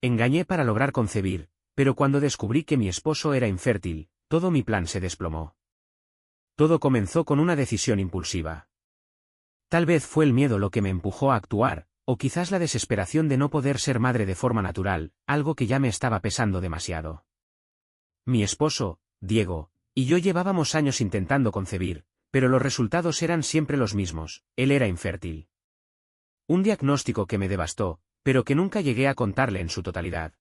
Engañé para lograr concebir, pero cuando descubrí que mi esposo era infértil, todo mi plan se desplomó. Todo comenzó con una decisión impulsiva. Tal vez fue el miedo lo que me empujó a actuar, o quizás la desesperación de no poder ser madre de forma natural, algo que ya me estaba pesando demasiado. Mi esposo, Diego, y yo llevábamos años intentando concebir, pero los resultados eran siempre los mismos, él era infértil. Un diagnóstico que me devastó, pero que nunca llegué a contarle en su totalidad.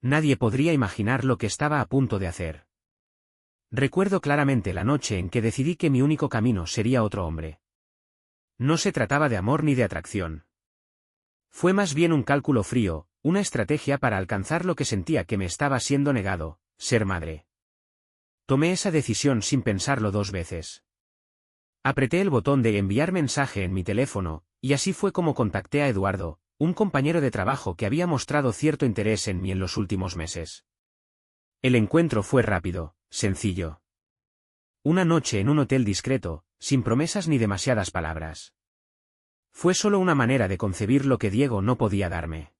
Nadie podría imaginar lo que estaba a punto de hacer. Recuerdo claramente la noche en que decidí que mi único camino sería otro hombre. No se trataba de amor ni de atracción. Fue más bien un cálculo frío, una estrategia para alcanzar lo que sentía que me estaba siendo negado, ser madre. Tomé esa decisión sin pensarlo 2 veces. Apreté el botón de enviar mensaje en mi teléfono, y así fue como contacté a Eduardo, un compañero de trabajo que había mostrado cierto interés en mí en los últimos meses. El encuentro fue rápido, sencillo. Una noche en un hotel discreto, sin promesas ni demasiadas palabras. Fue solo una manera de concebir lo que Diego no podía darme.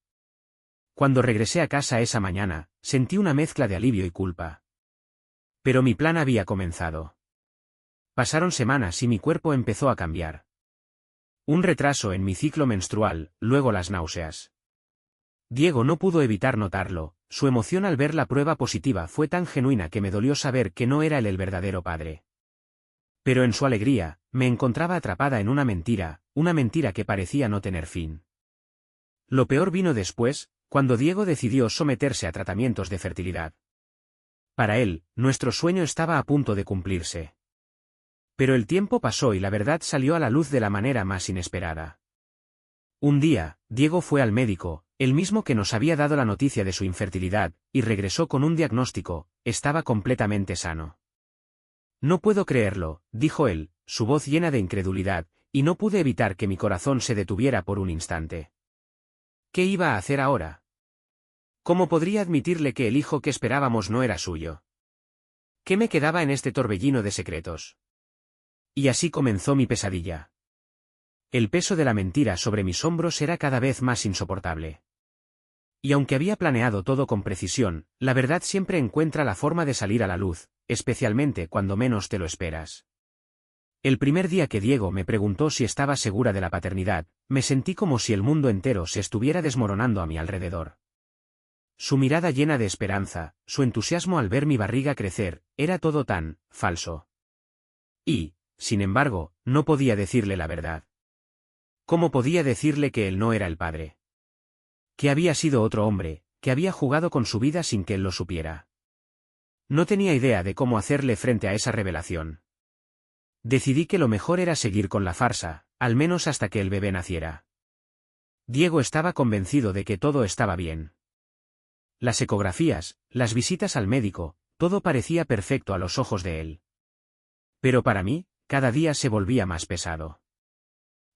Cuando regresé a casa esa mañana, sentí una mezcla de alivio y culpa. Pero mi plan había comenzado. Pasaron semanas y mi cuerpo empezó a cambiar. Un retraso en mi ciclo menstrual, luego las náuseas. Diego no pudo evitar notarlo, su emoción al ver la prueba positiva fue tan genuina que me dolió saber que no era él el verdadero padre. Pero en su alegría, me encontraba atrapada en una mentira que parecía no tener fin. Lo peor vino después, cuando Diego decidió someterse a tratamientos de fertilidad. Para él, nuestro sueño estaba a punto de cumplirse. Pero el tiempo pasó y la verdad salió a la luz de la manera más inesperada. Un día, Diego fue al médico, el mismo que nos había dado la noticia de su infertilidad, y regresó con un diagnóstico: estaba completamente sano. No puedo creerlo, dijo él, su voz llena de incredulidad, y no pude evitar que mi corazón se detuviera por un instante. ¿Qué iba a hacer ahora? ¿Cómo podría admitirle que el hijo que esperábamos no era suyo? ¿Qué me quedaba en este torbellino de secretos? Y así comenzó mi pesadilla. El peso de la mentira sobre mis hombros era cada vez más insoportable. Y aunque había planeado todo con precisión, la verdad siempre encuentra la forma de salir a la luz, especialmente cuando menos te lo esperas. El primer día que Diego me preguntó si estaba segura de la paternidad, me sentí como si el mundo entero se estuviera desmoronando a mi alrededor. Su mirada llena de esperanza, su entusiasmo al ver mi barriga crecer, era todo tan falso. Y, sin embargo, no podía decirle la verdad. ¿Cómo podía decirle que él no era el padre? Que había sido otro hombre, que había jugado con su vida sin que él lo supiera. No tenía idea de cómo hacerle frente a esa revelación. Decidí que lo mejor era seguir con la farsa, al menos hasta que el bebé naciera. Diego estaba convencido de que todo estaba bien. Las ecografías, las visitas al médico, todo parecía perfecto a los ojos de él. Pero para mí, cada día se volvía más pesado.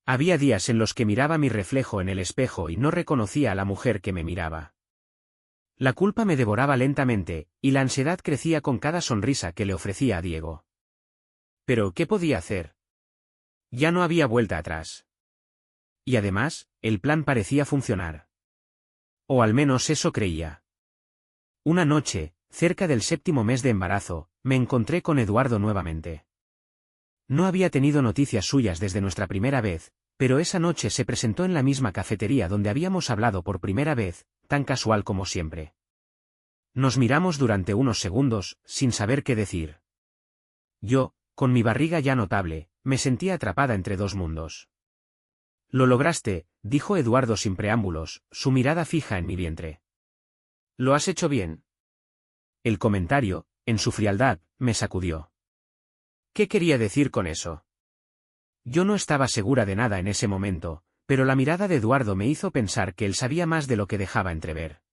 Había días en los que miraba mi reflejo en el espejo y no reconocía a la mujer que me miraba. La culpa me devoraba lentamente, y la ansiedad crecía con cada sonrisa que le ofrecía a Diego. Pero, ¿qué podía hacer? Ya no había vuelta atrás. Y además, el plan parecía funcionar. O al menos eso creía. Una noche, cerca del 7º mes de embarazo, me encontré con Eduardo nuevamente. No había tenido noticias suyas desde nuestra primera vez, pero esa noche se presentó en la misma cafetería donde habíamos hablado por primera vez, tan casual como siempre. Nos miramos durante unos segundos, sin saber qué decir. Yo, con mi barriga ya notable, me sentía atrapada entre 2 mundos. «Lo lograste», dijo Eduardo sin preámbulos, su mirada fija en mi vientre. «Lo has hecho bien». El comentario, en su frialdad, me sacudió. ¿Qué quería decir con eso? Yo no estaba segura de nada en ese momento, pero la mirada de Eduardo me hizo pensar que él sabía más de lo que dejaba entrever.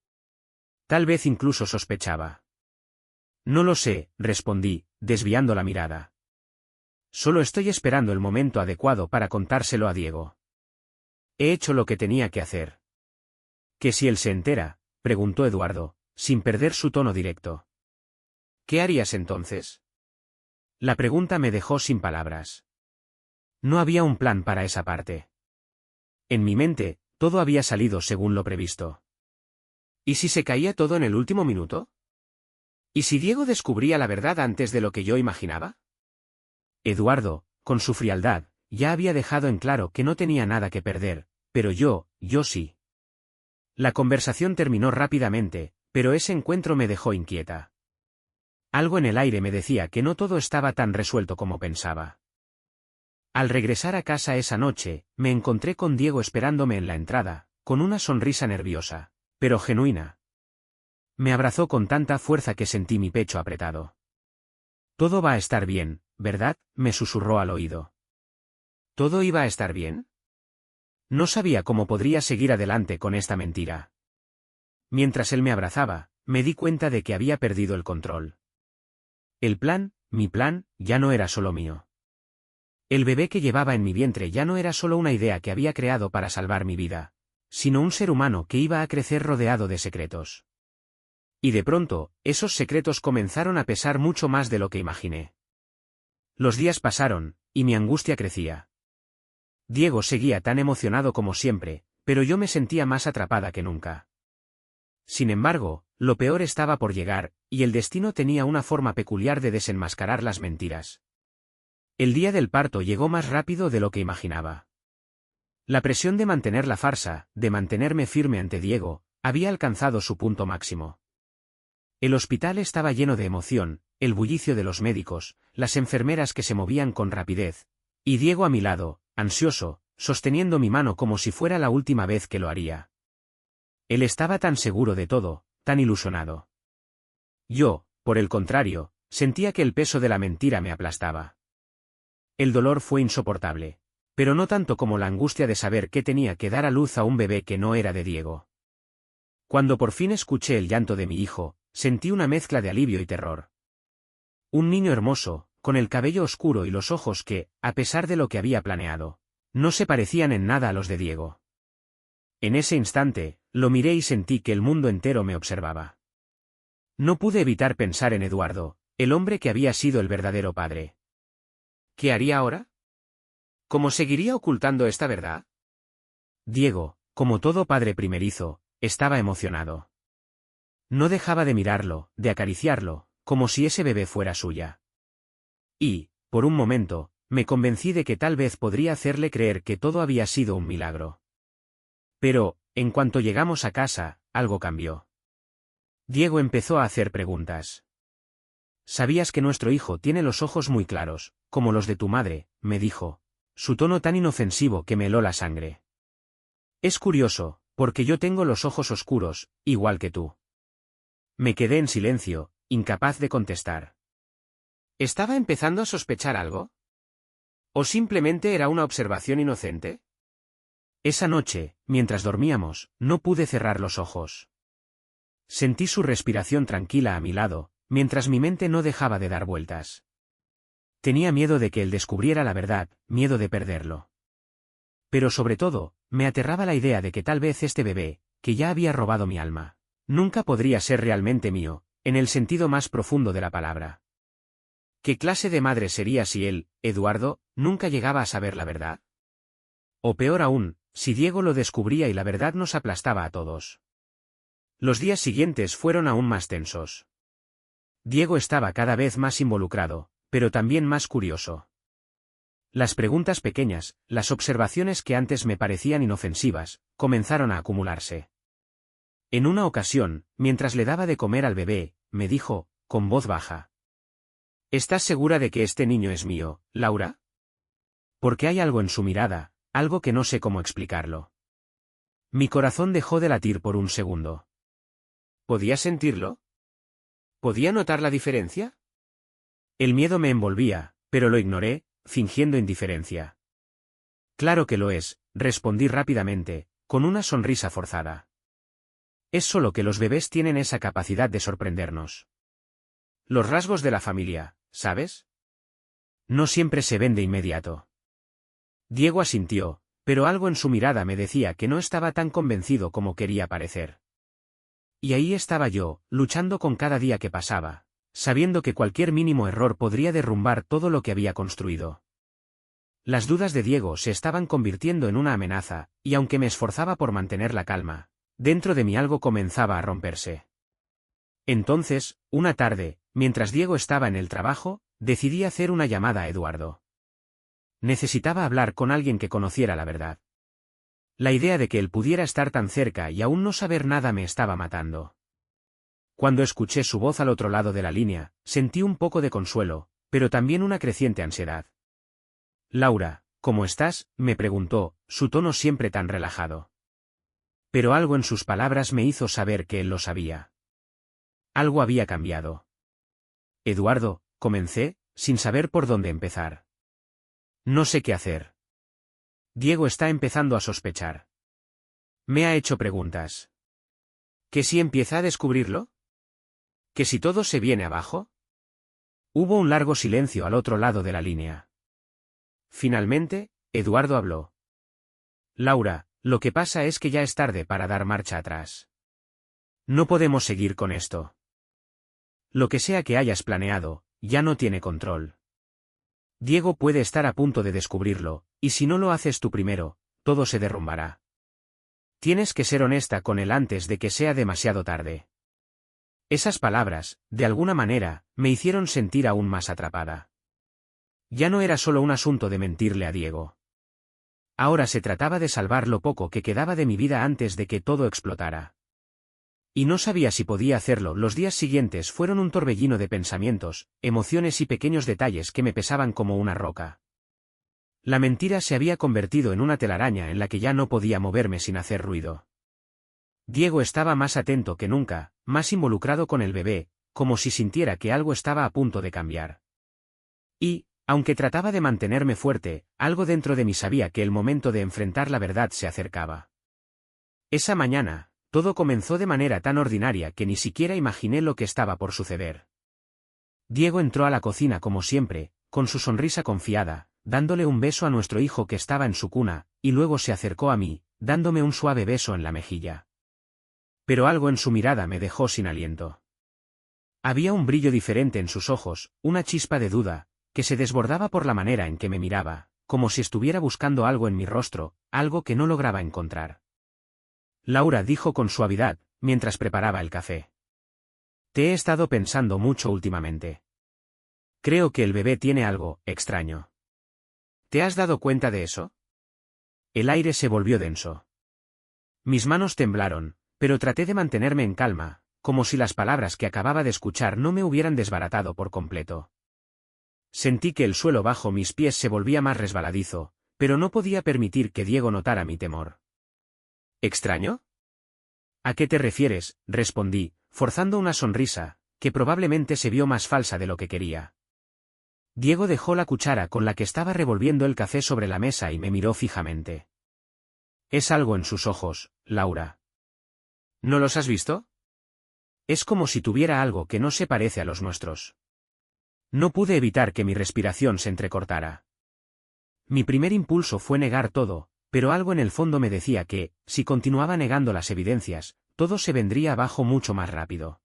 Tal vez incluso sospechaba. No lo sé, respondí, desviando la mirada. Solo estoy esperando el momento adecuado para contárselo a Diego. He hecho lo que tenía que hacer. ¿Qué si él se entera?, preguntó Eduardo, sin perder su tono directo. ¿Qué harías entonces? La pregunta me dejó sin palabras. No había un plan para esa parte. En mi mente, todo había salido según lo previsto. ¿Y si se caía todo en el último minuto? ¿Y si Diego descubría la verdad antes de lo que yo imaginaba? Eduardo, con su frialdad, ya había dejado en claro que no tenía nada que perder, pero yo sí. La conversación terminó rápidamente, pero ese encuentro me dejó inquieta. Algo en el aire me decía que no todo estaba tan resuelto como pensaba. Al regresar a casa esa noche, me encontré con Diego esperándome en la entrada, con una sonrisa nerviosa, pero genuina. Me abrazó con tanta fuerza que sentí mi pecho apretado. «Todo va a estar bien, ¿verdad?», me susurró al oído. ¿Todo iba a estar bien? No sabía cómo podría seguir adelante con esta mentira. Mientras él me abrazaba, me di cuenta de que había perdido el control. El plan, mi plan, ya no era solo mío. El bebé que llevaba en mi vientre ya no era solo una idea que había creado para salvar mi vida, sino un ser humano que iba a crecer rodeado de secretos. Y de pronto, esos secretos comenzaron a pesar mucho más de lo que imaginé. Los días pasaron, y mi angustia crecía. Diego seguía tan emocionado como siempre, pero yo me sentía más atrapada que nunca. Sin embargo, lo peor estaba por llegar, y el destino tenía una forma peculiar de desenmascarar las mentiras. El día del parto llegó más rápido de lo que imaginaba. La presión de mantener la farsa, de mantenerme firme ante Diego, había alcanzado su punto máximo. El hospital estaba lleno de emoción, el bullicio de los médicos, las enfermeras que se movían con rapidez, y Diego a mi lado, ansioso, sosteniendo mi mano como si fuera la última vez que lo haría. Él estaba tan seguro de todo, tan ilusionado. Yo, por el contrario, sentía que el peso de la mentira me aplastaba. El dolor fue insoportable, pero no tanto como la angustia de saber que tenía que dar a luz a un bebé que no era de Diego. Cuando por fin escuché el llanto de mi hijo, sentí una mezcla de alivio y terror. Un niño hermoso, con el cabello oscuro y los ojos que, a pesar de lo que había planeado, no se parecían en nada a los de Diego. En ese instante, lo miré y sentí que el mundo entero me observaba. No pude evitar pensar en Eduardo, el hombre que había sido el verdadero padre. ¿Qué haría ahora? ¿Cómo seguiría ocultando esta verdad? Diego, como todo padre primerizo, estaba emocionado. No dejaba de mirarlo, de acariciarlo, como si ese bebé fuera suya. Y, por un momento, me convencí de que tal vez podría hacerle creer que todo había sido un milagro. Pero, en cuanto llegamos a casa, algo cambió. Diego empezó a hacer preguntas. «¿Sabías que nuestro hijo tiene los ojos muy claros, como los de tu madre?», me dijo, su tono tan inofensivo que me heló la sangre. «Es curioso, porque yo tengo los ojos oscuros, igual que tú». Me quedé en silencio, incapaz de contestar. ¿Estaba empezando a sospechar algo? ¿O simplemente era una observación inocente? Esa noche, mientras dormíamos, no pude cerrar los ojos. Sentí su respiración tranquila a mi lado, mientras mi mente no dejaba de dar vueltas. Tenía miedo de que él descubriera la verdad, miedo de perderlo. Pero sobre todo, me aterraba la idea de que tal vez este bebé, que ya había robado mi alma, nunca podría ser realmente mío, en el sentido más profundo de la palabra. ¿Qué clase de madre sería si él, Eduardo, nunca llegaba a saber la verdad? O peor aún, si Diego lo descubría y la verdad nos aplastaba a todos. Los días siguientes fueron aún más tensos. Diego estaba cada vez más involucrado, pero también más curioso. Las preguntas pequeñas, las observaciones que antes me parecían inofensivas, comenzaron a acumularse. En una ocasión, mientras le daba de comer al bebé, me dijo, con voz baja: «¿Estás segura de que este niño es mío, Laura?». Porque hay algo en su mirada, algo que no sé cómo explicarlo. Mi corazón dejó de latir por un segundo. ¿Podía sentirlo? ¿Podía notar la diferencia? El miedo me envolvía, pero lo ignoré, fingiendo indiferencia. «Claro que lo es», respondí rápidamente, con una sonrisa forzada. «Es solo que los bebés tienen esa capacidad de sorprendernos. Los rasgos de la familia, ¿sabes? No siempre se ven de inmediato». Diego asintió, pero algo en su mirada me decía que no estaba tan convencido como quería parecer. Y ahí estaba yo, luchando con cada día que pasaba, sabiendo que cualquier mínimo error podría derrumbar todo lo que había construido. Las dudas de Diego se estaban convirtiendo en una amenaza, y aunque me esforzaba por mantener la calma, Dentro de mí algo comenzaba a romperse. Entonces, una tarde, mientras Diego estaba en el trabajo, decidí hacer una llamada a Eduardo. Necesitaba hablar con alguien que conociera la verdad. La idea de que él pudiera estar tan cerca y aún no saber nada me estaba matando. Cuando escuché su voz al otro lado de la línea, sentí un poco de consuelo, pero también una creciente ansiedad. Laura, ¿cómo estás?, me preguntó, su tono siempre tan relajado. Pero algo en sus palabras me hizo saber que él lo sabía. Algo había cambiado. Eduardo, comencé, sin saber por dónde empezar. No sé qué hacer. Diego está empezando a sospechar. Me ha hecho preguntas. ¿Que si empieza a descubrirlo? ¿Que si todo se viene abajo? Hubo un largo silencio al otro lado de la línea. Finalmente, Eduardo habló. Laura, lo que pasa es que ya es tarde para dar marcha atrás. No podemos seguir con esto. Lo que sea que hayas planeado, ya no tiene control. Diego puede estar a punto de descubrirlo, y si no lo haces tú primero, todo se derrumbará. Tienes que ser honesta con él antes de que sea demasiado tarde. Esas palabras, de alguna manera, me hicieron sentir aún más atrapada. Ya no era solo un asunto de mentirle a Diego. Ahora se trataba de salvar lo poco que quedaba de mi vida antes de que todo explotara. Y no sabía si podía hacerlo. Los días siguientes fueron un torbellino de pensamientos, emociones y pequeños detalles que me pesaban como una roca. La mentira se había convertido en una telaraña en la que ya no podía moverme sin hacer ruido. Diego estaba más atento que nunca, más involucrado con el bebé, como si sintiera que algo estaba a punto de cambiar. Y, aunque trataba de mantenerme fuerte, algo dentro de mí sabía que el momento de enfrentar la verdad se acercaba. Esa mañana, todo comenzó de manera tan ordinaria que ni siquiera imaginé lo que estaba por suceder. Diego entró a la cocina como siempre, con su sonrisa confiada, dándole un beso a nuestro hijo que estaba en su cuna, y luego se acercó a mí, dándome un suave beso en la mejilla. Pero algo en su mirada me dejó sin aliento. Había un brillo diferente en sus ojos, una chispa de duda, que se desbordaba por la manera en que me miraba, como si estuviera buscando algo en mi rostro, algo que no lograba encontrar. Laura dijo con suavidad, mientras preparaba el café. Te he estado pensando mucho últimamente. Creo que el bebé tiene algo extraño. ¿Te has dado cuenta de eso? El aire se volvió denso. Mis manos temblaron, pero traté de mantenerme en calma, como si las palabras que acababa de escuchar no me hubieran desbaratado por completo. Sentí que el suelo bajo mis pies se volvía más resbaladizo, pero no podía permitir que Diego notara mi temor. ¿Extraño? ¿A qué te refieres?, respondí, forzando una sonrisa, que probablemente se vio más falsa de lo que quería. Diego dejó la cuchara con la que estaba revolviendo el café sobre la mesa y me miró fijamente. Es algo en sus ojos, Laura. ¿No los has visto? Es como si tuviera algo que no se parece a los nuestros. No pude evitar que mi respiración se entrecortara. Mi primer impulso fue negar todo, pero algo en el fondo me decía que, si continuaba negando las evidencias, todo se vendría abajo mucho más rápido.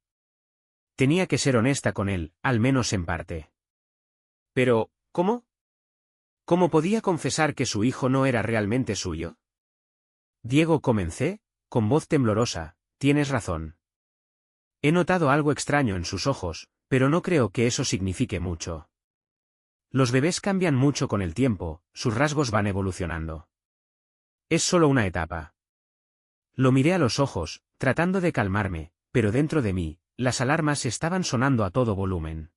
Tenía que ser honesta con él, al menos en parte. Pero, ¿cómo? ¿Cómo podía confesar que su hijo no era realmente suyo? Diego, comencé, con voz temblorosa, tienes razón. He notado algo extraño en sus ojos, pero no creo que eso signifique mucho. Los bebés cambian mucho con el tiempo, sus rasgos van evolucionando. Es solo una etapa. Lo miré a los ojos, tratando de calmarme, pero dentro de mí, las alarmas estaban sonando a todo volumen.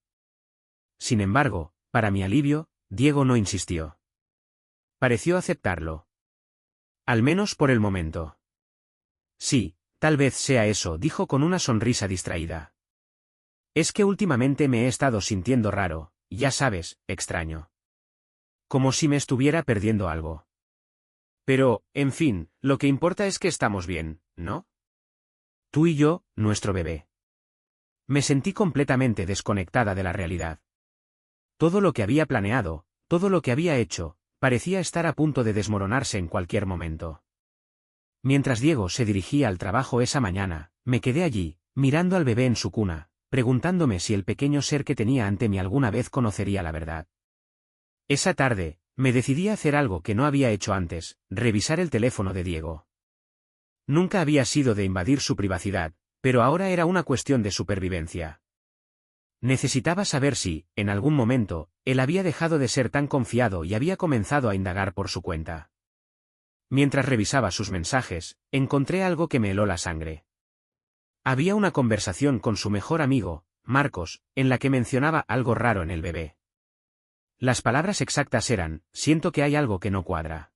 Sin embargo, para mi alivio, Diego no insistió. Pareció aceptarlo. Al menos por el momento. Sí, tal vez sea eso, dijo con una sonrisa distraída. Es que últimamente me he estado sintiendo raro, ya sabes, extraño. Como si me estuviera perdiendo algo. Pero, en fin, lo que importa es que estamos bien, ¿no? Tú y yo, nuestro bebé. Me sentí completamente desconectada de la realidad. Todo lo que había planeado, todo lo que había hecho, parecía estar a punto de desmoronarse en cualquier momento. Mientras Diego se dirigía al trabajo esa mañana, me quedé allí, mirando al bebé en su cuna, preguntándome si el pequeño ser que tenía ante mí alguna vez conocería la verdad. Esa tarde, me decidí a hacer algo que no había hecho antes, revisar el teléfono de Diego. Nunca había sido de invadir su privacidad, pero ahora era una cuestión de supervivencia. Necesitaba saber si, en algún momento, él había dejado de ser tan confiado y había comenzado a indagar por su cuenta. Mientras revisaba sus mensajes, encontré algo que me heló la sangre. Había una conversación con su mejor amigo, Marcos, en la que mencionaba algo raro en el bebé. Las palabras exactas eran: siento que hay algo que no cuadra.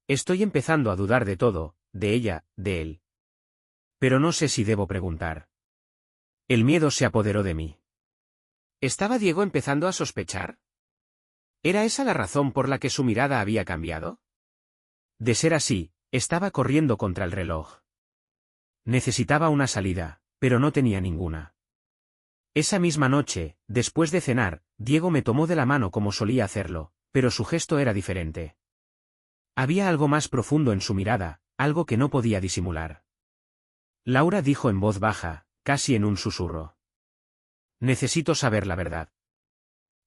Estoy empezando a dudar de todo, de ella, de él. Pero no sé si debo preguntar. El miedo se apoderó de mí. ¿Estaba Diego empezando a sospechar? ¿Era esa la razón por la que su mirada había cambiado? De ser así, estaba corriendo contra el reloj. Necesitaba una salida, pero no tenía ninguna. Esa misma noche, después de cenar, Diego me tomó de la mano como solía hacerlo, pero su gesto era diferente. Había algo más profundo en su mirada, algo que no podía disimular. Laura dijo en voz baja, casi en un susurro. Necesito saber la verdad.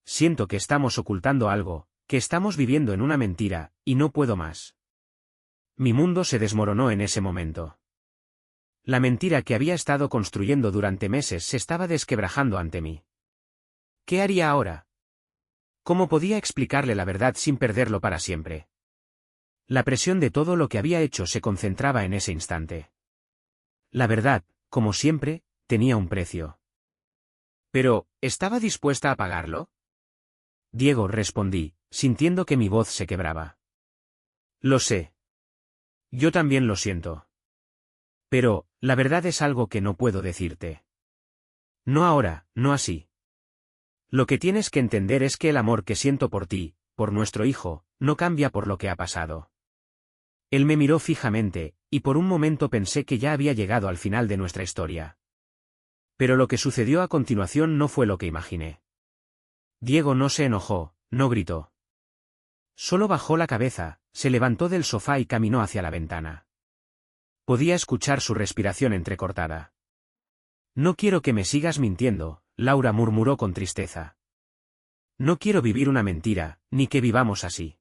Siento que estamos ocultando algo, que estamos viviendo en una mentira, y no puedo más. Mi mundo se desmoronó en ese momento. La mentira que había estado construyendo durante meses se estaba desquebrajando ante mí. ¿Qué haría ahora? ¿Cómo podía explicarle la verdad sin perderlo para siempre? La presión de todo lo que había hecho se concentraba en ese instante. La verdad, como siempre, tenía un precio. Pero, ¿estaba dispuesta a pagarlo? Diego, respondí, sintiendo que mi voz se quebraba. Lo sé. Yo también lo siento. Pero, la verdad es algo que no puedo decirte. No ahora, no así. Lo que tienes que entender es que el amor que siento por ti, por nuestro hijo, no cambia por lo que ha pasado. Él me miró fijamente, y por un momento pensé que ya había llegado al final de nuestra historia. Pero lo que sucedió a continuación no fue lo que imaginé. Diego no se enojó, no gritó. Solo bajó la cabeza, se levantó del sofá y caminó hacia la ventana. Podía escuchar su respiración entrecortada. No quiero que me sigas mintiendo, Laura murmuró con tristeza. No quiero vivir una mentira, ni que vivamos así.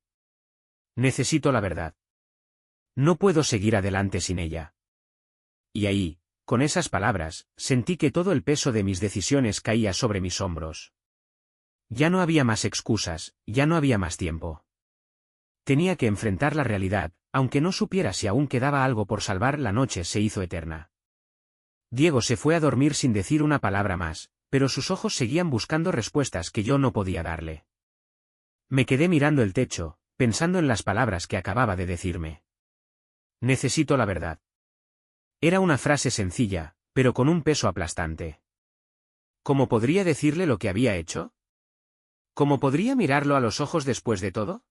Necesito la verdad. No puedo seguir adelante sin ella. Y ahí, con esas palabras, sentí que todo el peso de mis decisiones caía sobre mis hombros. Ya no había más excusas, ya no había más tiempo. Tenía que enfrentar la realidad, aunque no supiera si aún quedaba algo por salvar. La noche se hizo eterna. Diego se fue a dormir sin decir una palabra más, pero sus ojos seguían buscando respuestas que yo no podía darle. Me quedé mirando el techo, pensando en las palabras que acababa de decirme. Necesito la verdad. Era una frase sencilla, pero con un peso aplastante. ¿Cómo podría decirle lo que había hecho? ¿Cómo podría mirarlo a los ojos después de todo?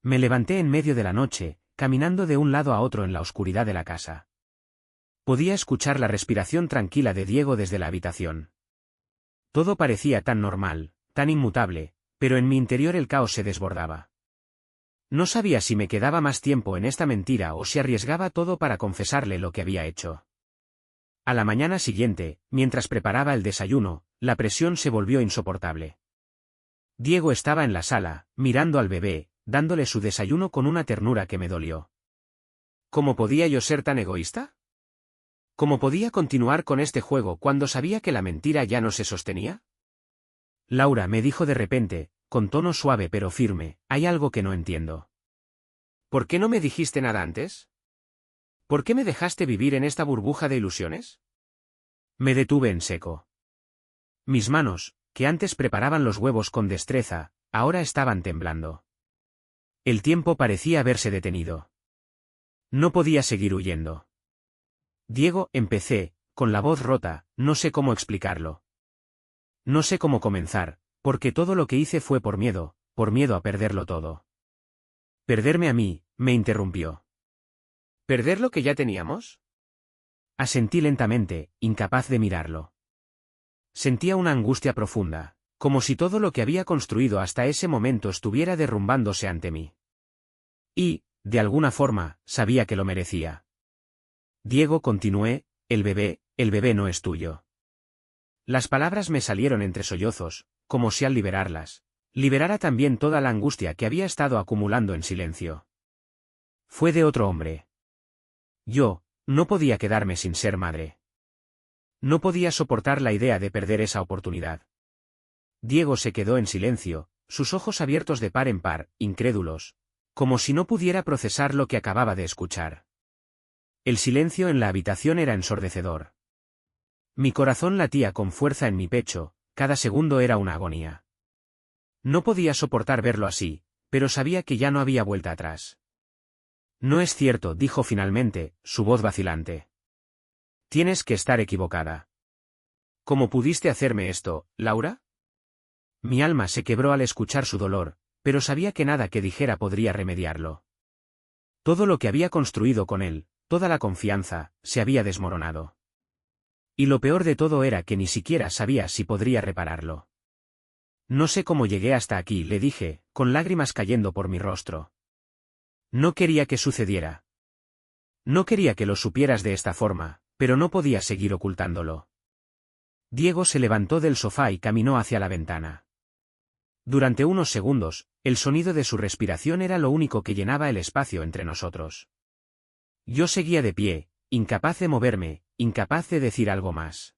Me levanté en medio de la noche, caminando de un lado a otro en la oscuridad de la casa. Podía escuchar la respiración tranquila de Diego desde la habitación. Todo parecía tan normal, tan inmutable, pero en mi interior el caos se desbordaba. No sabía si me quedaba más tiempo en esta mentira o si arriesgaba todo para confesarle lo que había hecho. A la mañana siguiente, mientras preparaba el desayuno, la presión se volvió insoportable. Diego estaba en la sala, mirando al bebé, dándole su desayuno con una ternura que me dolió. ¿Cómo podía yo ser tan egoísta? ¿Cómo podía continuar con este juego cuando sabía que la mentira ya no se sostenía? Laura me dijo de repente, con tono suave pero firme, hay algo que no entiendo. ¿Por qué no me dijiste nada antes? ¿Por qué me dejaste vivir en esta burbuja de ilusiones? Me detuve en seco. Mis manos, que antes preparaban los huevos con destreza, ahora estaban temblando. El tiempo parecía haberse detenido. No podía seguir huyendo. Diego, empecé, con la voz rota, no sé cómo explicarlo. No sé cómo comenzar, porque todo lo que hice fue por miedo a perderlo todo. ¿Perderme a mí?, me interrumpió. ¿Perder lo que ya teníamos? Asentí lentamente, incapaz de mirarlo. Sentía una angustia profunda, como si todo lo que había construido hasta ese momento estuviera derrumbándose ante mí. Y, de alguna forma, sabía que lo merecía. Diego, continué, el bebé no es tuyo. Las palabras me salieron entre sollozos, como si al liberarlas, liberara también toda la angustia que había estado acumulando en silencio. Fue de otro hombre. Yo, no podía quedarme sin ser madre. No podía soportar la idea de perder esa oportunidad. Diego se quedó en silencio, sus ojos abiertos de par en par, incrédulos, como si no pudiera procesar lo que acababa de escuchar. El silencio en la habitación era ensordecedor. Mi corazón latía con fuerza en mi pecho, cada segundo era una agonía. No podía soportar verlo así, pero sabía que ya no había vuelta atrás. No es cierto, dijo finalmente, su voz vacilante. Tienes que estar equivocada. ¿Cómo pudiste hacerme esto, Laura? Mi alma se quebró al escuchar su dolor, pero sabía que nada que dijera podría remediarlo. Todo lo que había construido con él, toda la confianza, se había desmoronado. Y lo peor de todo era que ni siquiera sabía si podría repararlo. No sé cómo llegué hasta aquí, le dije, con lágrimas cayendo por mi rostro. No quería que sucediera. No quería que lo supieras de esta forma, pero no podía seguir ocultándolo. Diego se levantó del sofá y caminó hacia la ventana. Durante unos segundos, el sonido de su respiración era lo único que llenaba el espacio entre nosotros. Yo seguía de pie, incapaz de moverme, incapaz de decir algo más.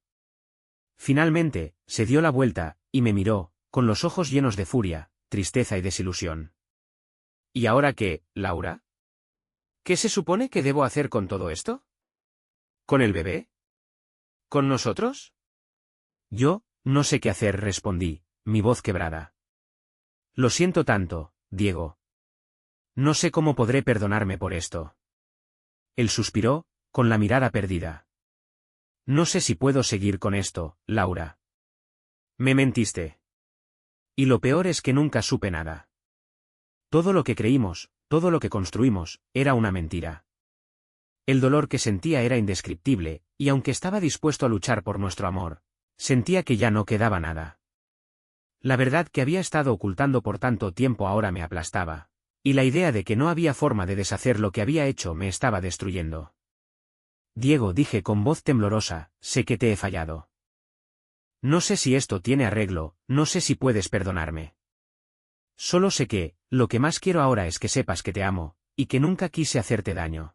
Finalmente, se dio la vuelta, y me miró, con los ojos llenos de furia, tristeza y desilusión. ¿Y ahora qué, Laura? ¿Qué se supone que debo hacer con todo esto? ¿Con el bebé? ¿Con nosotros? Yo, no sé qué hacer, respondí, mi voz quebrada. Lo siento tanto, Diego. No sé cómo podré perdonarme por esto. Él suspiró, con la mirada perdida. No sé si puedo seguir con esto, Laura. Me mentiste. Y lo peor es que nunca supe nada. Todo lo que creímos, todo lo que construimos, era una mentira. El dolor que sentía era indescriptible, y aunque estaba dispuesto a luchar por nuestro amor, sentía que ya no quedaba nada. La verdad que había estado ocultando por tanto tiempo ahora me aplastaba, y la idea de que no había forma de deshacer lo que había hecho me estaba destruyendo. Diego, dije con voz temblorosa, sé que te he fallado. No sé si esto tiene arreglo, no sé si puedes perdonarme. Solo sé que, lo que más quiero ahora es que sepas que te amo, y que nunca quise hacerte daño.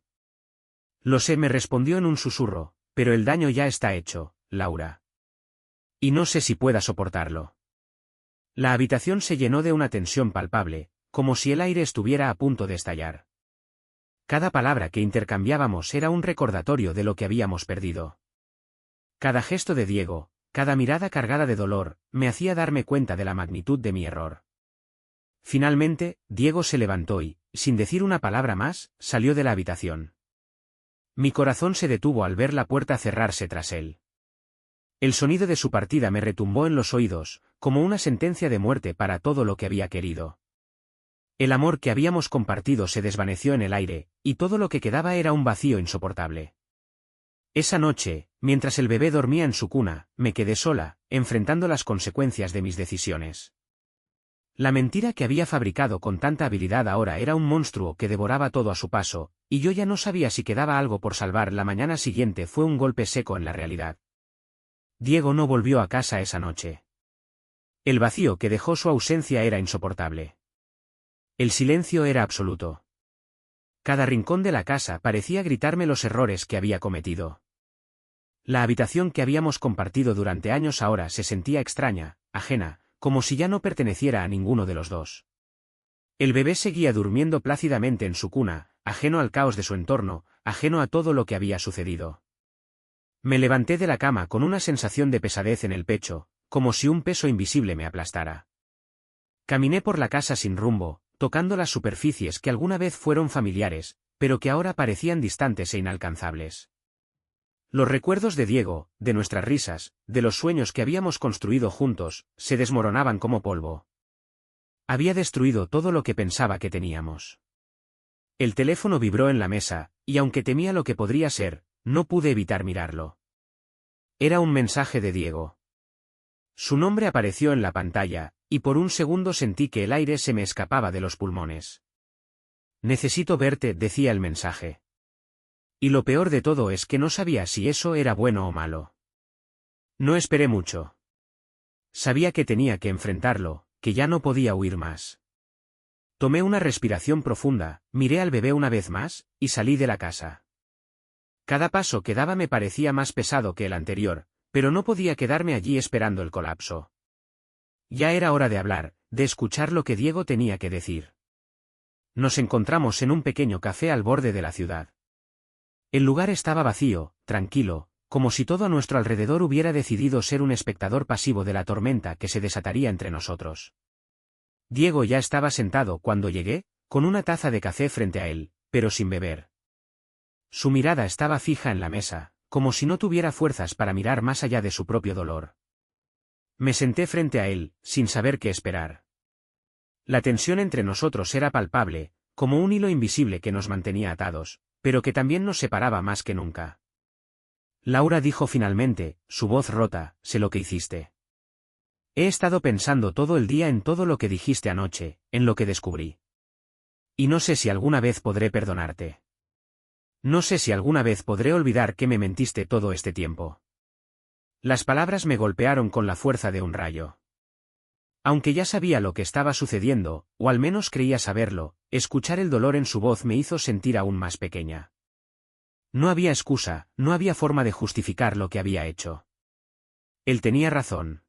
Lo sé, me respondió en un susurro, pero el daño ya está hecho, Laura. Y no sé si pueda soportarlo. La habitación se llenó de una tensión palpable, como si el aire estuviera a punto de estallar. Cada palabra que intercambiábamos era un recordatorio de lo que habíamos perdido. Cada gesto de Diego, cada mirada cargada de dolor, me hacía darme cuenta de la magnitud de mi error. Finalmente, Diego se levantó y, sin decir una palabra más, salió de la habitación. Mi corazón se detuvo al ver la puerta cerrarse tras él. El sonido de su partida me retumbó en los oídos, como una sentencia de muerte para todo lo que había querido. El amor que habíamos compartido se desvaneció en el aire, y todo lo que quedaba era un vacío insoportable. Esa noche, mientras el bebé dormía en su cuna, me quedé sola, enfrentando las consecuencias de mis decisiones. La mentira que había fabricado con tanta habilidad ahora era un monstruo que devoraba todo a su paso, y yo ya no sabía si quedaba algo por salvar. La mañana siguiente fue un golpe seco en la realidad. Diego no volvió a casa esa noche. El vacío que dejó su ausencia era insoportable. El silencio era absoluto. Cada rincón de la casa parecía gritarme los errores que había cometido. La habitación que habíamos compartido durante años ahora se sentía extraña, ajena, como si ya no perteneciera a ninguno de los dos. El bebé seguía durmiendo plácidamente en su cuna, ajeno al caos de su entorno, ajeno a todo lo que había sucedido. Me levanté de la cama con una sensación de pesadez en el pecho, como si un peso invisible me aplastara. Caminé por la casa sin rumbo, tocando las superficies que alguna vez fueron familiares, pero que ahora parecían distantes e inalcanzables. Los recuerdos de Diego, de nuestras risas, de los sueños que habíamos construido juntos, se desmoronaban como polvo. Había destruido todo lo que pensaba que teníamos. El teléfono vibró en la mesa, y aunque temía lo que podría ser, no pude evitar mirarlo. Era un mensaje de Diego. Su nombre apareció en la pantalla, y por un segundo sentí que el aire se me escapaba de los pulmones. Necesito verte, decía el mensaje. Y lo peor de todo es que no sabía si eso era bueno o malo. No esperé mucho. Sabía que tenía que enfrentarlo, que ya no podía huir más. Tomé una respiración profunda, miré al bebé una vez más, y salí de la casa. Cada paso que daba me parecía más pesado que el anterior, pero no podía quedarme allí esperando el colapso. Ya era hora de hablar, de escuchar lo que Diego tenía que decir. Nos encontramos en un pequeño café al borde de la ciudad. El lugar estaba vacío, tranquilo, como si todo a nuestro alrededor hubiera decidido ser un espectador pasivo de la tormenta que se desataría entre nosotros. Diego ya estaba sentado cuando llegué, con una taza de café frente a él, pero sin beber. Su mirada estaba fija en la mesa, como si no tuviera fuerzas para mirar más allá de su propio dolor. Me senté frente a él, sin saber qué esperar. La tensión entre nosotros era palpable, como un hilo invisible que nos mantenía atados, pero que también nos separaba más que nunca. Laura dijo finalmente, su voz rota, sé lo que hiciste. He estado pensando todo el día en todo lo que dijiste anoche, en lo que descubrí. Y no sé si alguna vez podré perdonarte. No sé si alguna vez podré olvidar que me mentiste todo este tiempo. Las palabras me golpearon con la fuerza de un rayo. Aunque ya sabía lo que estaba sucediendo, o al menos creía saberlo, escuchar el dolor en su voz me hizo sentir aún más pequeña. No había excusa, no había forma de justificar lo que había hecho. Él tenía razón.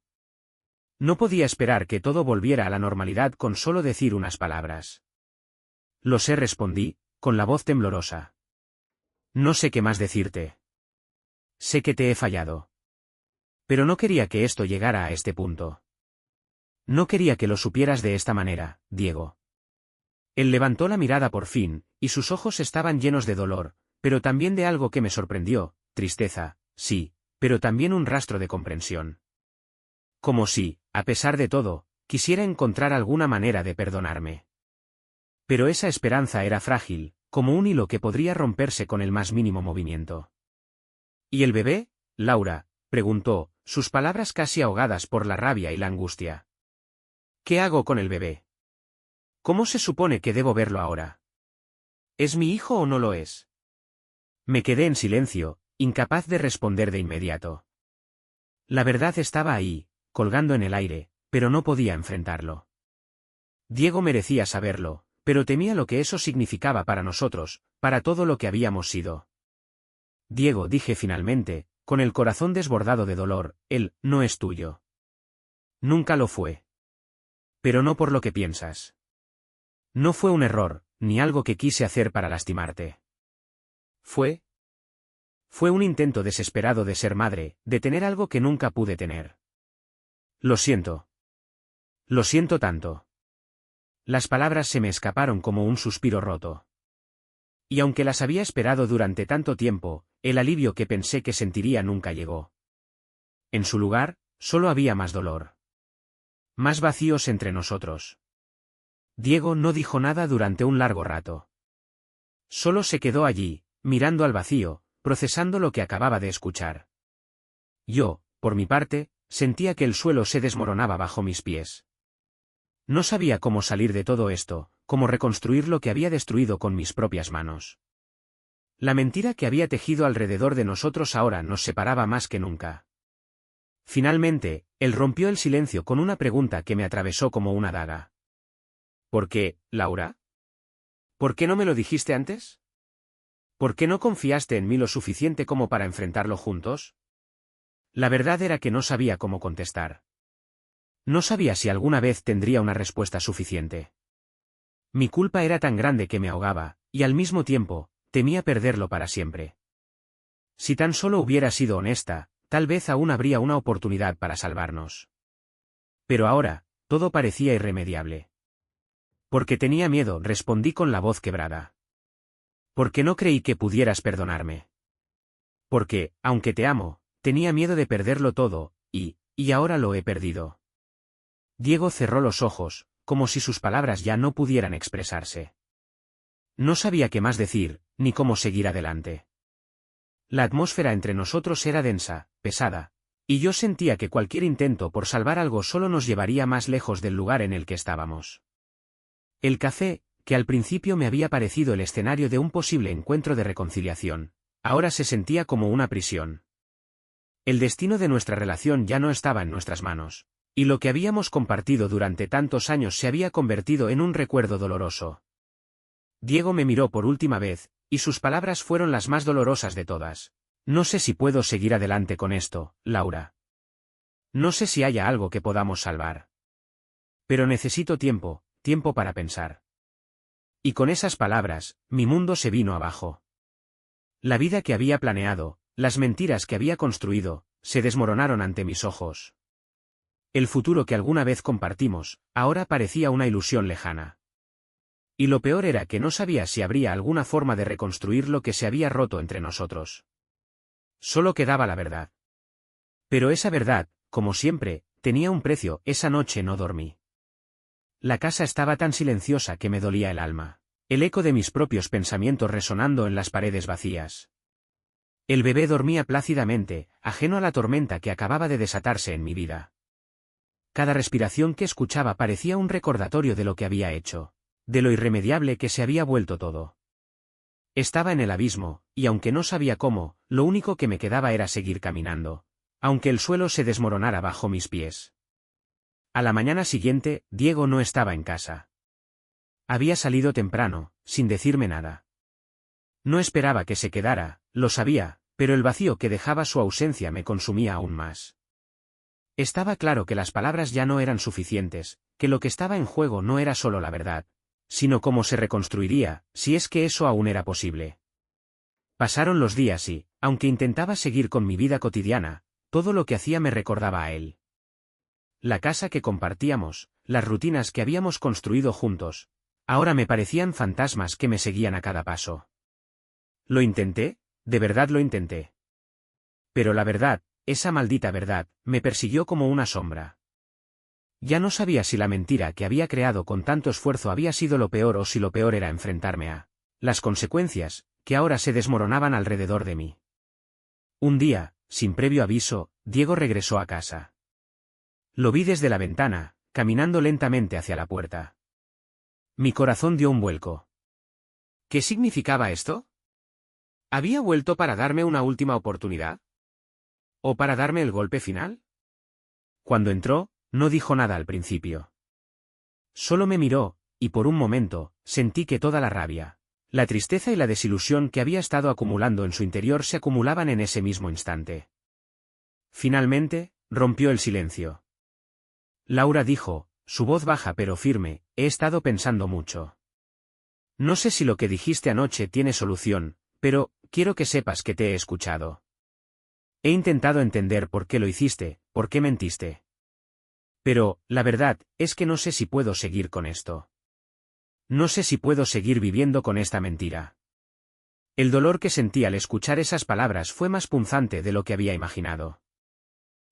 No podía esperar que todo volviera a la normalidad con solo decir unas palabras. Lo sé, respondí, con la voz temblorosa. No sé qué más decirte. Sé que te he fallado. Pero no quería que esto llegara a este punto. No quería que lo supieras de esta manera, Diego. Él levantó la mirada por fin, y sus ojos estaban llenos de dolor, pero también de algo que me sorprendió, tristeza, sí, pero también un rastro de comprensión. Como si, a pesar de todo, quisiera encontrar alguna manera de perdonarme. Pero esa esperanza era frágil, como un hilo que podría romperse con el más mínimo movimiento. ¿Y el bebé, Laura?, preguntó, sus palabras casi ahogadas por la rabia y la angustia. ¿Qué hago con el bebé? ¿Cómo se supone que debo verlo ahora? ¿Es mi hijo o no lo es? Me quedé en silencio, incapaz de responder de inmediato. La verdad estaba ahí, colgando en el aire, pero no podía enfrentarlo. Diego merecía saberlo, pero temía lo que eso significaba para nosotros, para todo lo que habíamos sido. Diego, dije finalmente, con el corazón desbordado de dolor, él no es tuyo. Nunca lo fue. Pero no por lo que piensas. No fue un error, ni algo que quise hacer para lastimarte. Fue un intento desesperado de ser madre, de tener algo que nunca pude tener. Lo siento. Lo siento tanto. Las palabras se me escaparon como un suspiro roto. Y aunque las había esperado durante tanto tiempo, el alivio que pensé que sentiría nunca llegó. En su lugar, solo había más dolor. Más vacíos entre nosotros. Diego no dijo nada durante un largo rato. Solo se quedó allí, mirando al vacío, procesando lo que acababa de escuchar. Yo, por mi parte, sentía que el suelo se desmoronaba bajo mis pies. No sabía cómo salir de todo esto, cómo reconstruir lo que había destruido con mis propias manos. La mentira que había tejido alrededor de nosotros ahora nos separaba más que nunca. Finalmente, él rompió el silencio con una pregunta que me atravesó como una daga. ¿Por qué, Laura? ¿Por qué no me lo dijiste antes? ¿Por qué no confiaste en mí lo suficiente como para enfrentarlo juntos? La verdad era que no sabía cómo contestar. No sabía si alguna vez tendría una respuesta suficiente. Mi culpa era tan grande que me ahogaba, y al mismo tiempo, temía perderlo para siempre. Si tan solo hubiera sido honesta, tal vez aún habría una oportunidad para salvarnos. Pero ahora, todo parecía irremediable. Porque tenía miedo, respondí con la voz quebrada. Porque no creí que pudieras perdonarme. Porque, aunque te amo, tenía miedo de perderlo todo, y ahora lo he perdido. Diego cerró los ojos, como si sus palabras ya no pudieran expresarse. No sabía qué más decir, ni cómo seguir adelante. La atmósfera entre nosotros era densa, pesada, y yo sentía que cualquier intento por salvar algo solo nos llevaría más lejos del lugar en el que estábamos. El café, que al principio me había parecido el escenario de un posible encuentro de reconciliación, ahora se sentía como una prisión. El destino de nuestra relación ya no estaba en nuestras manos. Y lo que habíamos compartido durante tantos años se había convertido en un recuerdo doloroso. Diego me miró por última vez, y sus palabras fueron las más dolorosas de todas. No sé si puedo seguir adelante con esto, Laura. No sé si haya algo que podamos salvar. Pero necesito tiempo, tiempo para pensar. Y con esas palabras, mi mundo se vino abajo. La vida que había planeado, las mentiras que había construido, se desmoronaron ante mis ojos. El futuro que alguna vez compartimos, ahora parecía una ilusión lejana. Y lo peor era que no sabía si habría alguna forma de reconstruir lo que se había roto entre nosotros. Solo quedaba la verdad. Pero esa verdad, como siempre, tenía un precio. Esa noche no dormí. La casa estaba tan silenciosa que me dolía el alma. El eco de mis propios pensamientos resonando en las paredes vacías. El bebé dormía plácidamente, ajeno a la tormenta que acababa de desatarse en mi vida. Cada respiración que escuchaba parecía un recordatorio de lo que había hecho, de lo irremediable que se había vuelto todo. Estaba en el abismo, y aunque no sabía cómo, lo único que me quedaba era seguir caminando, aunque el suelo se desmoronara bajo mis pies. A la mañana siguiente, Diego no estaba en casa. Había salido temprano, sin decirme nada. No esperaba que se quedara, lo sabía, pero el vacío que dejaba su ausencia me consumía aún más. Estaba claro que las palabras ya no eran suficientes, que lo que estaba en juego no era solo la verdad, sino cómo se reconstruiría, si es que eso aún era posible. Pasaron los días y, aunque intentaba seguir con mi vida cotidiana, todo lo que hacía me recordaba a él. La casa que compartíamos, las rutinas que habíamos construido juntos, ahora me parecían fantasmas que me seguían a cada paso. Lo intenté, de verdad lo intenté. Pero la verdad, esa maldita verdad, me persiguió como una sombra. Ya no sabía si la mentira que había creado con tanto esfuerzo había sido lo peor o si lo peor era enfrentarme a las consecuencias, que ahora se desmoronaban alrededor de mí. Un día, sin previo aviso, Diego regresó a casa. Lo vi desde la ventana, caminando lentamente hacia la puerta. Mi corazón dio un vuelco. ¿Qué significaba esto? ¿Había vuelto para darme una última oportunidad? ¿O para darme el golpe final? Cuando entró, no dijo nada al principio. Solo me miró, y por un momento, sentí que toda la rabia, la tristeza y la desilusión que había estado acumulando en su interior se acumulaban en ese mismo instante. Finalmente, rompió el silencio. Laura dijo, su voz baja pero firme, he estado pensando mucho. No sé si lo que dijiste anoche tiene solución, pero, quiero que sepas que te he escuchado. He intentado entender por qué lo hiciste, por qué mentiste. Pero, la verdad, es que no sé si puedo seguir con esto. No sé si puedo seguir viviendo con esta mentira. El dolor que sentí al escuchar esas palabras fue más punzante de lo que había imaginado.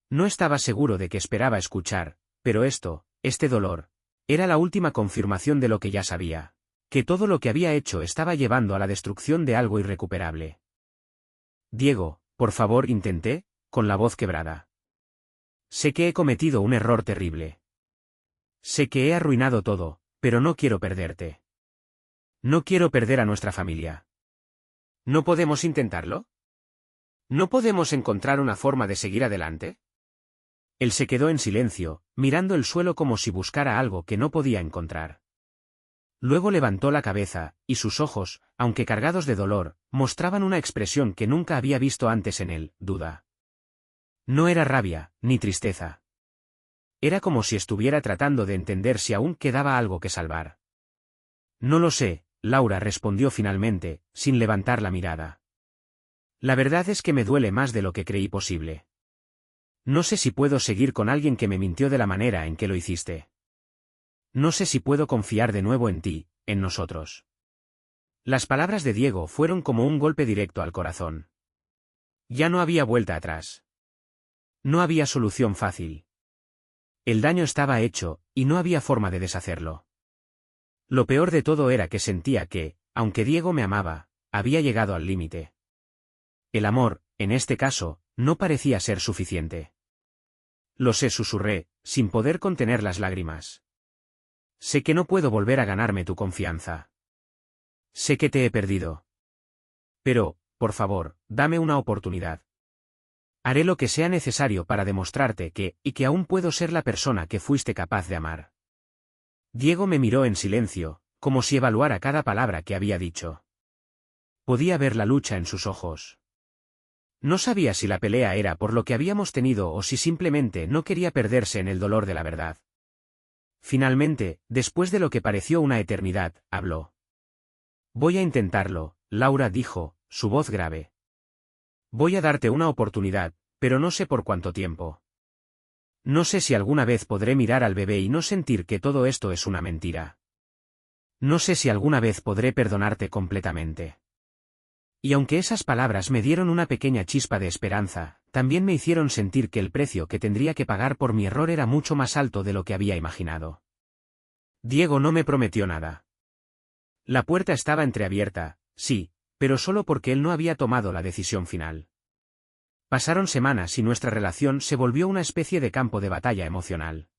No estaba seguro de que esperaba escuchar, pero este dolor, era la última confirmación de lo que ya sabía, que todo lo que había hecho estaba llevando a la destrucción de algo irrecuperable. Diego, por favor, intenté, con la voz quebrada. Sé que he cometido un error terrible. Sé que he arruinado todo, pero no quiero perderte. No quiero perder a nuestra familia. ¿No podemos intentarlo? ¿No podemos encontrar una forma de seguir adelante? Él se quedó en silencio, mirando el suelo como si buscara algo que no podía encontrar. Luego levantó la cabeza, y sus ojos, aunque cargados de dolor, mostraban una expresión que nunca había visto antes en él, duda. No era rabia, ni tristeza. Era como si estuviera tratando de entender si aún quedaba algo que salvar. No lo sé, Laura respondió finalmente, sin levantar la mirada. La verdad es que me duele más de lo que creí posible. No sé si puedo seguir con alguien que me mintió de la manera en que lo hiciste. No sé si puedo confiar de nuevo en ti, en nosotros. Las palabras de Diego fueron como un golpe directo al corazón. Ya no había vuelta atrás. No había solución fácil. El daño estaba hecho, y no había forma de deshacerlo. Lo peor de todo era que sentía que, aunque Diego me amaba, había llegado al límite. El amor, en este caso, no parecía ser suficiente. Lo sé, susurré, sin poder contener las lágrimas. Sé que no puedo volver a ganarme tu confianza. Sé que te he perdido. Pero, por favor, dame una oportunidad. Haré lo que sea necesario para demostrarte que aún puedo ser la persona que fuiste capaz de amar. Diego me miró en silencio, como si evaluara cada palabra que había dicho. Podía ver la lucha en sus ojos. No sabía si la pelea era por lo que habíamos tenido o si simplemente no quería perderse en el dolor de la verdad. Finalmente, después de lo que pareció una eternidad, habló. Voy a intentarlo, Laura dijo, su voz grave. Voy a darte una oportunidad, pero no sé por cuánto tiempo. No sé si alguna vez podré mirar al bebé y no sentir que todo esto es una mentira. No sé si alguna vez podré perdonarte completamente. Y aunque esas palabras me dieron una pequeña chispa de esperanza, también me hicieron sentir que el precio que tendría que pagar por mi error era mucho más alto de lo que había imaginado. Diego no me prometió nada. La puerta estaba entreabierta, sí, pero solo porque él no había tomado la decisión final. Pasaron semanas y nuestra relación se volvió una especie de campo de batalla emocional.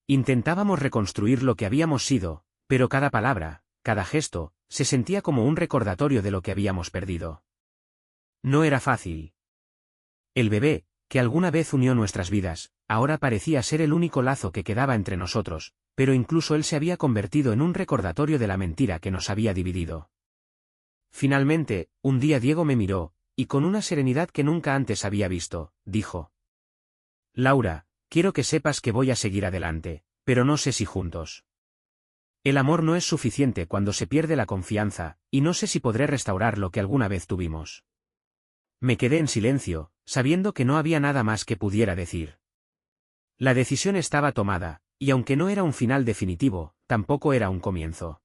Intentábamos reconstruir lo que habíamos sido, pero cada palabra, cada gesto, se sentía como un recordatorio de lo que habíamos perdido. No era fácil. El bebé, que alguna vez unió nuestras vidas, ahora parecía ser el único lazo que quedaba entre nosotros, pero incluso él se había convertido en un recordatorio de la mentira que nos había dividido. Finalmente, un día Diego me miró, y con una serenidad que nunca antes había visto, dijo: Laura, quiero que sepas que voy a seguir adelante, pero no sé si juntos. El amor no es suficiente cuando se pierde la confianza, y no sé si podré restaurar lo que alguna vez tuvimos. Me quedé en silencio, sabiendo que no había nada más que pudiera decir. La decisión estaba tomada, y aunque no era un final definitivo, tampoco era un comienzo.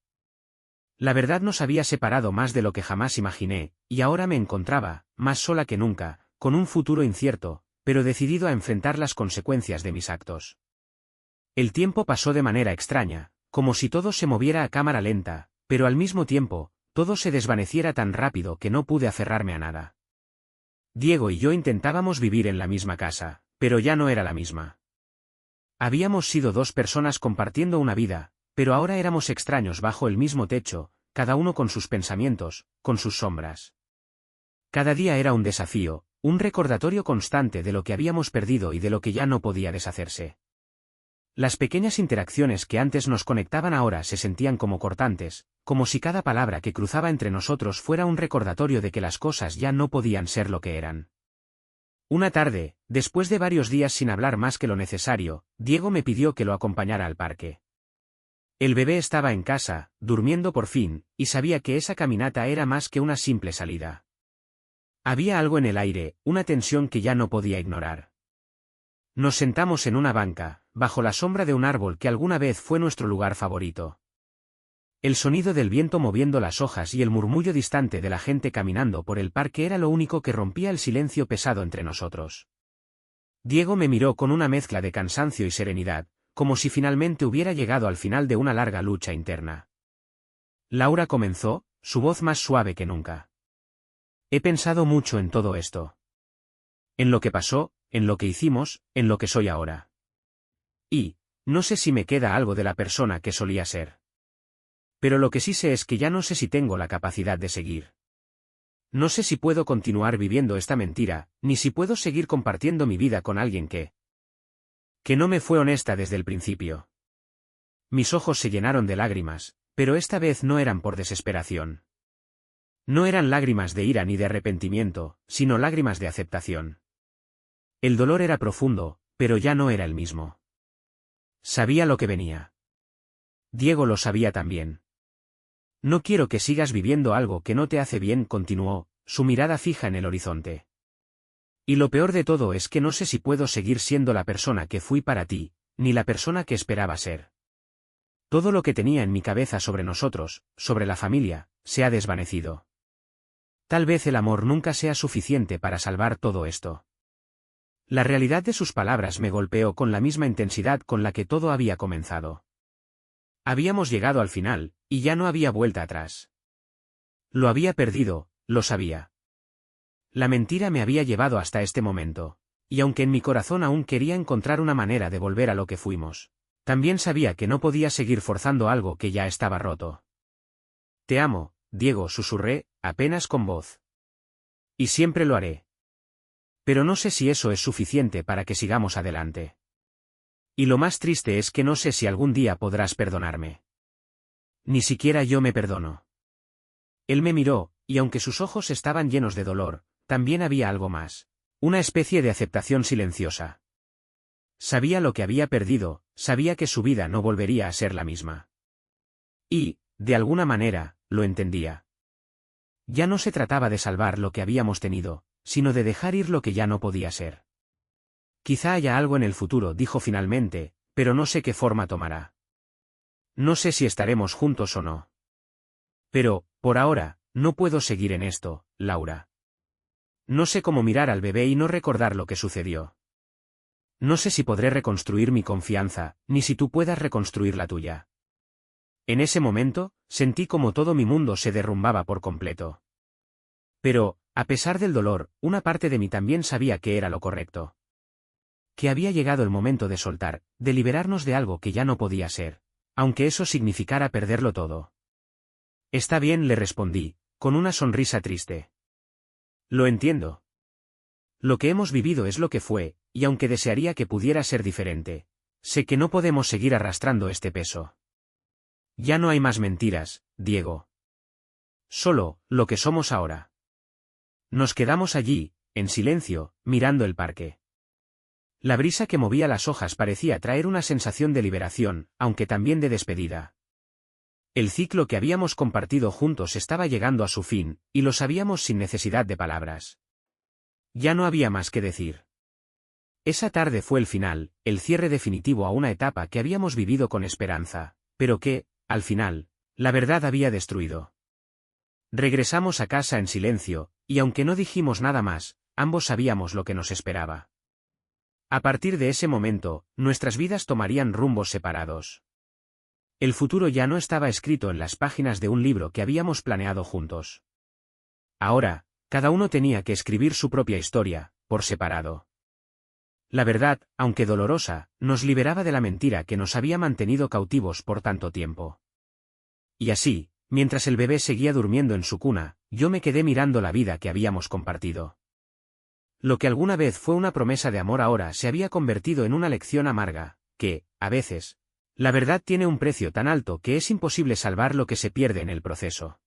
La verdad nos había separado más de lo que jamás imaginé, y ahora me encontraba, más sola que nunca, con un futuro incierto, pero decidido a enfrentar las consecuencias de mis actos. El tiempo pasó de manera extraña, como si todo se moviera a cámara lenta, pero al mismo tiempo, todo se desvaneciera tan rápido que no pude aferrarme a nada. Diego y yo intentábamos vivir en la misma casa, pero ya no era la misma. Habíamos sido dos personas compartiendo una vida, pero ahora éramos extraños bajo el mismo techo, cada uno con sus pensamientos, con sus sombras. Cada día era un desafío, un recordatorio constante de lo que habíamos perdido y de lo que ya no podía deshacerse. Las pequeñas interacciones que antes nos conectaban ahora se sentían como cortantes, como si cada palabra que cruzaba entre nosotros fuera un recordatorio de que las cosas ya no podían ser lo que eran. Una tarde, después de varios días sin hablar más que lo necesario, Diego me pidió que lo acompañara al parque. El bebé estaba en casa, durmiendo por fin, y sabía que esa caminata era más que una simple salida. Había algo en el aire, una tensión que ya no podía ignorar. Nos sentamos en una banca, bajo la sombra de un árbol que alguna vez fue nuestro lugar favorito. El sonido del viento moviendo las hojas y el murmullo distante de la gente caminando por el parque era lo único que rompía el silencio pesado entre nosotros. Diego me miró con una mezcla de cansancio y serenidad, como si finalmente hubiera llegado al final de una larga lucha interna. Laura comenzó, su voz más suave que nunca. He pensado mucho en todo esto. En lo que pasó, en lo que hicimos, en lo que soy ahora. Y, no sé si me queda algo de la persona que solía ser. Pero lo que sí sé es que ya no sé si tengo la capacidad de seguir. No sé si puedo continuar viviendo esta mentira, ni si puedo seguir compartiendo mi vida con alguien que no me fue honesta desde el principio. Mis ojos se llenaron de lágrimas, pero esta vez no eran por desesperación. No eran lágrimas de ira ni de arrepentimiento, sino lágrimas de aceptación. El dolor era profundo, pero ya no era el mismo. Sabía lo que venía. Diego lo sabía también. No quiero que sigas viviendo algo que no te hace bien, continuó, su mirada fija en el horizonte. Y lo peor de todo es que no sé si puedo seguir siendo la persona que fui para ti, ni la persona que esperaba ser. Todo lo que tenía en mi cabeza sobre nosotros, sobre la familia, se ha desvanecido. Tal vez el amor nunca sea suficiente para salvar todo esto. La realidad de sus palabras me golpeó con la misma intensidad con la que todo había comenzado. Habíamos llegado al final, y ya no había vuelta atrás. Lo había perdido, lo sabía. La mentira me había llevado hasta este momento, y aunque en mi corazón aún quería encontrar una manera de volver a lo que fuimos, también sabía que no podía seguir forzando algo que ya estaba roto. Te amo, Diego, susurré, apenas con voz. Y siempre lo haré. Pero no sé si eso es suficiente para que sigamos adelante. Y lo más triste es que no sé si algún día podrás perdonarme. Ni siquiera yo me perdono. Él me miró, y aunque sus ojos estaban llenos de dolor, también había algo más. Una especie de aceptación silenciosa. Sabía lo que había perdido, sabía que su vida no volvería a ser la misma. Y, de alguna manera, lo entendía. Ya no se trataba de salvar lo que habíamos tenido, sino de dejar ir lo que ya no podía ser. Quizá haya algo en el futuro, dijo finalmente, pero no sé qué forma tomará. No sé si estaremos juntos o no. Pero, por ahora, no puedo seguir en esto, Laura. No sé cómo mirar al bebé y no recordar lo que sucedió. No sé si podré reconstruir mi confianza, ni si tú puedas reconstruir la tuya. En ese momento, sentí como todo mi mundo se derrumbaba por completo. Pero, a pesar del dolor, una parte de mí también sabía que era lo correcto. Que había llegado el momento de soltar, de liberarnos de algo que ya no podía ser, aunque eso significara perderlo todo. Está bien, le respondí, con una sonrisa triste. Lo entiendo. Lo que hemos vivido es lo que fue, y aunque desearía que pudiera ser diferente, sé que no podemos seguir arrastrando este peso. Ya no hay más mentiras, Diego. Solo, lo que somos ahora. Nos quedamos allí, en silencio, mirando el parque. La brisa que movía las hojas parecía traer una sensación de liberación, aunque también de despedida. El ciclo que habíamos compartido juntos estaba llegando a su fin, y lo sabíamos sin necesidad de palabras. Ya no había más que decir. Esa tarde fue el final, el cierre definitivo a una etapa que habíamos vivido con esperanza, pero que, al final, la verdad había destruido. Regresamos a casa en silencio, y aunque no dijimos nada más, ambos sabíamos lo que nos esperaba. A partir de ese momento, nuestras vidas tomarían rumbos separados. El futuro ya no estaba escrito en las páginas de un libro que habíamos planeado juntos. Ahora, cada uno tenía que escribir su propia historia, por separado. La verdad, aunque dolorosa, nos liberaba de la mentira que nos había mantenido cautivos por tanto tiempo. Y así, mientras el bebé seguía durmiendo en su cuna, yo me quedé mirando la vida que habíamos compartido. Lo que alguna vez fue una promesa de amor ahora se había convertido en una lección amarga, que, a veces, la verdad tiene un precio tan alto que es imposible salvar lo que se pierde en el proceso.